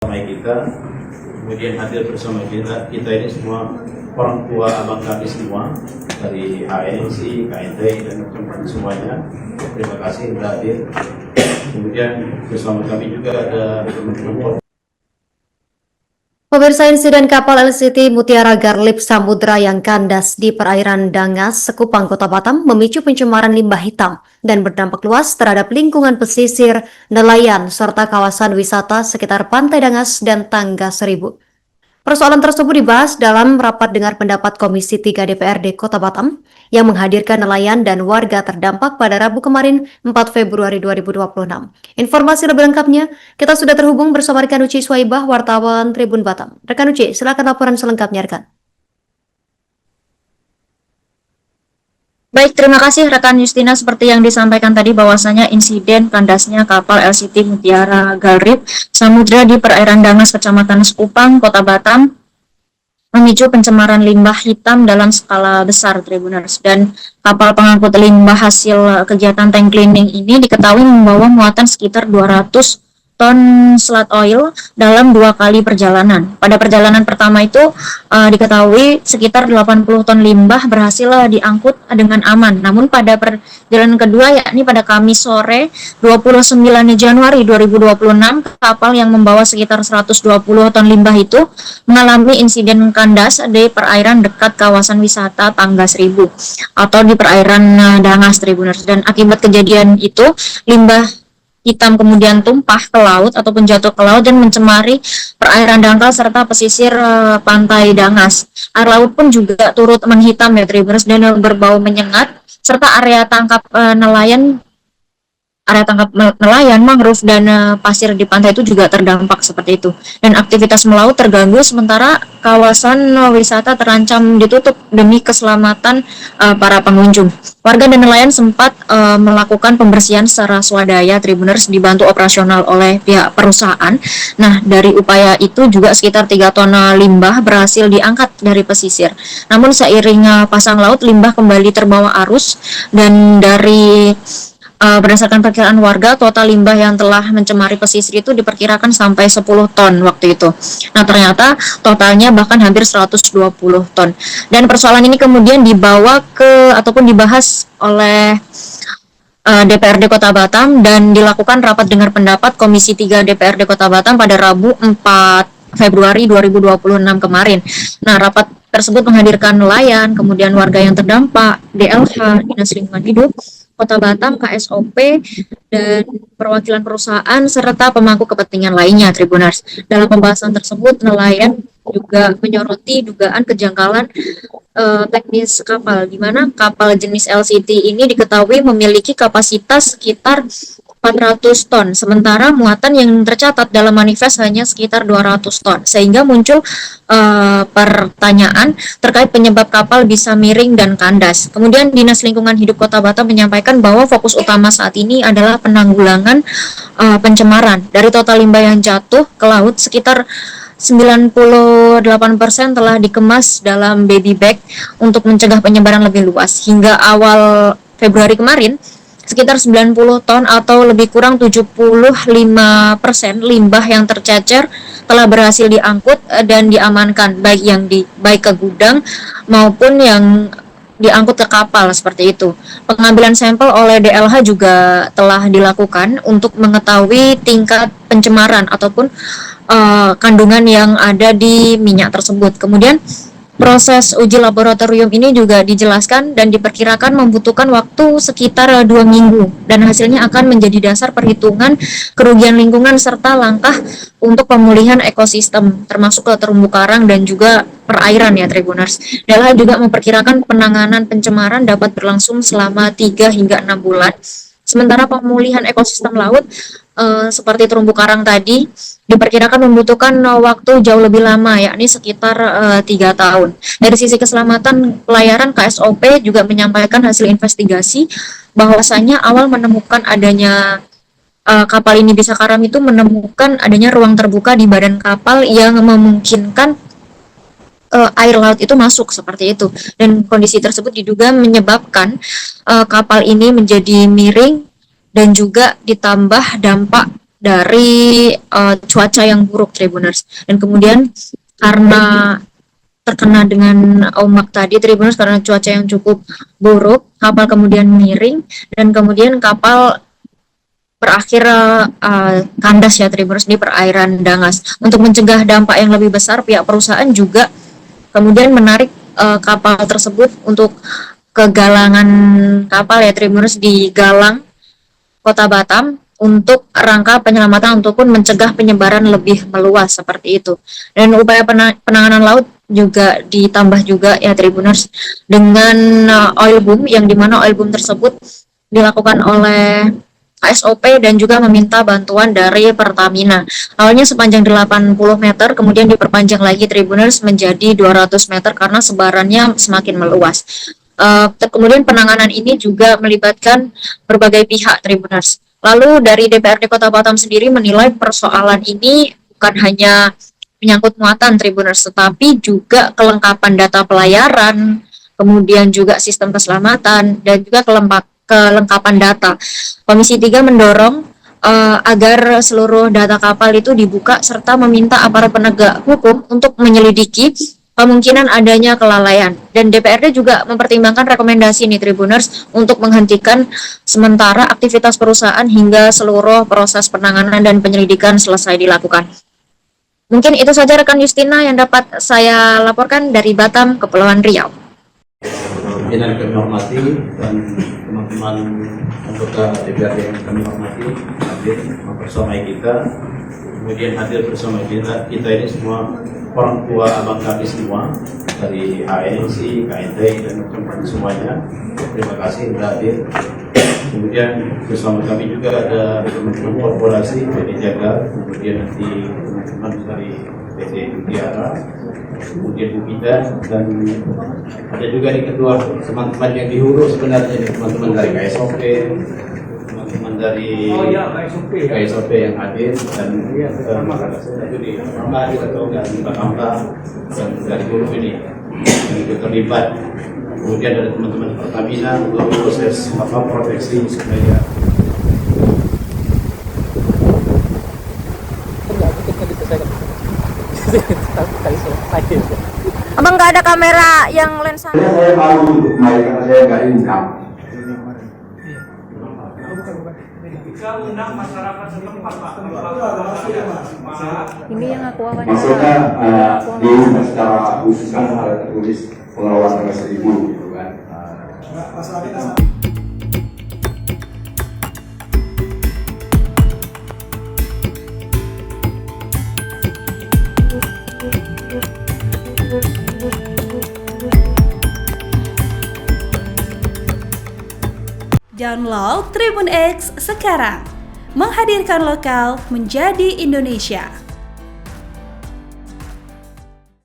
kita, kemudian hadir bersama kita ini semua orang tua abang kami semua dari HNC, KNT dan teman-teman semuanya. Terima kasih sudah hadir. Kemudian bersama kami juga ada teman-teman. Pemirsa, insiden kapal LCT Mutiara Garlip Samudra yang kandas di perairan Dangas, Sekupang, Kota Batam memicu pencemaran limbah hitam dan berdampak luas terhadap lingkungan pesisir, nelayan, serta kawasan wisata sekitar Pantai Dangas dan Tangga Seribu. Persoalan tersebut dibahas dalam rapat dengar pendapat Komisi 3 DPRD Kota Batam yang menghadirkan nelayan dan warga terdampak pada Rabu kemarin 4 Februari 2026. Informasi lebih lengkapnya, kita sudah terhubung bersama rekan Uci Swaibah, wartawan Tribun Batam. Rekan Uci, silakan laporan selengkapnya, rekan. Baik, terima kasih rekan Justina. Seperti yang disampaikan tadi bahwasanya insiden kandasnya kapal LCT Mutiara Garlip Samudra di perairan Dangas, Kecamatan Sekupang, Kota Batam memicu pencemaran limbah hitam dalam skala besar, Tribuners. Dan kapal pengangkut limbah hasil kegiatan tank cleaning ini diketahui membawa muatan sekitar 200 ton sludge oil dalam 2 kali perjalanan. Pada perjalanan pertama itu diketahui sekitar 80 ton limbah berhasil diangkut dengan aman. Namun pada perjalanan kedua, yakni pada Kamis sore 29 Januari 2026, kapal yang membawa sekitar 120 ton limbah itu mengalami insiden kandas di perairan dekat kawasan wisata Tangga Seribu atau di perairan Dangas, Tribuners. Dan akibat kejadian itu, limbah hitam kemudian tumpah ke laut ataupun jatuh ke laut dan mencemari perairan dangkal serta pesisir pantai Dangas. Air laut pun juga turut menghitam, ya Tribuners, dan berbau menyengat, serta area tangkap nelayan mangrove dan pasir di pantai itu juga terdampak seperti itu. Dan aktivitas melaut terganggu, sementara kawasan wisata terancam ditutup demi keselamatan para pengunjung. Warga dan nelayan sempat melakukan pembersihan secara swadaya, Tribuners, dibantu operasional oleh pihak perusahaan. Nah, dari upaya itu juga sekitar 3 ton limbah berhasil diangkat dari pesisir. Namun seiring pasang laut, limbah kembali terbawa arus, dan dari berdasarkan perkiraan warga, total limbah yang telah mencemari pesisir itu diperkirakan sampai 10 ton waktu itu. Nah, ternyata totalnya bahkan hampir 120 ton. Dan persoalan ini kemudian dibawa ke ataupun dibahas oleh DPRD Kota Batam dan dilakukan rapat dengar pendapat Komisi 3 DPRD Kota Batam pada Rabu 4 Februari 2026 kemarin. Nah, rapat tersebut menghadirkan nelayan, kemudian warga yang terdampak, DLH, Dinas Lingkungan Hidup Kota Batam, KSOP, dan perwakilan perusahaan serta pemangku kepentingan lainnya, Tribuners. Dalam pembahasan tersebut, nelayan juga menyoroti dugaan kejanggalan teknis kapal, di mana kapal jenis LCT ini diketahui memiliki kapasitas sekitar 400 ton, sementara muatan yang tercatat dalam manifest hanya sekitar 200 ton, sehingga muncul pertanyaan terkait penyebab kapal bisa miring dan kandas. Kemudian Dinas Lingkungan Hidup Kota Batam menyampaikan bahwa fokus utama saat ini adalah penanggulangan pencemaran. Dari total limbah yang jatuh ke laut, sekitar 98% telah dikemas dalam baby bag untuk mencegah penyebaran lebih luas. Hingga awal Februari kemarin, sekitar 90 ton atau lebih kurang 75% limbah yang tercecer telah berhasil diangkut dan diamankan, baik ke gudang maupun yang diangkut ke kapal seperti itu. Pengambilan sampel oleh DLH juga telah dilakukan untuk mengetahui tingkat pencemaran ataupun kandungan yang ada di minyak tersebut. Kemudian proses uji laboratorium ini juga dijelaskan dan diperkirakan membutuhkan waktu sekitar 2 minggu, dan hasilnya akan menjadi dasar perhitungan kerugian lingkungan serta langkah untuk pemulihan ekosistem termasuk ke terumbu karang dan juga perairan, ya Tribuners. DLH juga memperkirakan penanganan pencemaran dapat berlangsung selama 3 hingga 6 bulan. Sementara pemulihan ekosistem laut seperti terumbu karang tadi diperkirakan membutuhkan waktu jauh lebih lama, yakni sekitar 3 tahun. Dari sisi keselamatan pelayaran, KSOP juga menyampaikan hasil investigasi bahwasanya awal menemukan adanya kapal ini bisa karam itu menemukan adanya ruang terbuka di badan kapal yang memungkinkan air laut itu masuk seperti itu, dan kondisi tersebut diduga menyebabkan kapal ini menjadi miring dan juga ditambah dampak dari cuaca yang buruk Tribuners. Dan kemudian karena terkena dengan ombak tadi Tribuners, karena cuaca yang cukup buruk, kapal kemudian miring dan kemudian kapal berakhir kandas ya Tribuners di perairan Dangas. Untuk mencegah dampak yang lebih besar, pihak perusahaan juga kemudian menarik kapal tersebut untuk ke galangan kapal ya Tribuners di Galang Kota Batam untuk rangka penyelamatan ataupun mencegah penyebaran lebih meluas seperti itu. Dan upaya penanganan laut juga ditambah juga ya Tribuners dengan oil boom, yang dimana oil boom tersebut dilakukan oleh KSOP dan juga meminta bantuan dari Pertamina. Awalnya sepanjang 80 meter, kemudian diperpanjang lagi Tribuners menjadi 200 meter karena sebarannya semakin meluas. Kemudian penanganan ini juga melibatkan berbagai pihak Tribuners. Lalu dari DPRD Kota Batam sendiri menilai persoalan ini bukan hanya menyangkut muatan Tribuners, tetapi juga kelengkapan data pelayaran, kemudian juga sistem keselamatan, dan juga kelengkapan data. Komisi 3 mendorong agar seluruh data kapal itu dibuka serta meminta aparat penegak hukum untuk menyelidiki kemungkinan adanya kelalaian. Dan DPRD juga mempertimbangkan rekomendasi ini Tribuners untuk menghentikan sementara aktivitas perusahaan hingga seluruh proses penanganan dan penyelidikan selesai dilakukan. Mungkin itu saja rekan Justina yang dapat saya laporkan dari Batam, Kepulauan Riau. Pimpinan kami hormati dan teman-teman anggota DPRD yang kami hormati hadir mempersamai kita, kemudian hadir bersama kita ini semua orang tua abang kami semua dari HNC, KNTI dan teman-teman semuanya. Terima kasih sudah hadir. Kemudian bersama kami juga ada teman-teman korporasi PT Jaga, kemudian nanti teman-teman dari PT Mutiara, kemudian Bu Pida, dan ada juga di kedua teman-teman yang di hulu sebenarnya, teman-teman dari KSOP, teman-teman dari KSOP yang hadir, dan itu di Ramadi atau di Bakamta dan dari hulu ini yang terlibat. Kemudian ada teman-teman Pertamina untuk proses proteksi supaya Abang nggak ada kamera yang lensa? Saya malu untuk main karena saya nggak income. Kita undang masyarakat setempat, Pak. Ini yang aku wawancara. Maksudnya di secara khusus kan ada tertulis pengelolaan dengan 1.000 gitu kan. Download Tribun X sekarang, menghadirkan lokal menjadi Indonesia.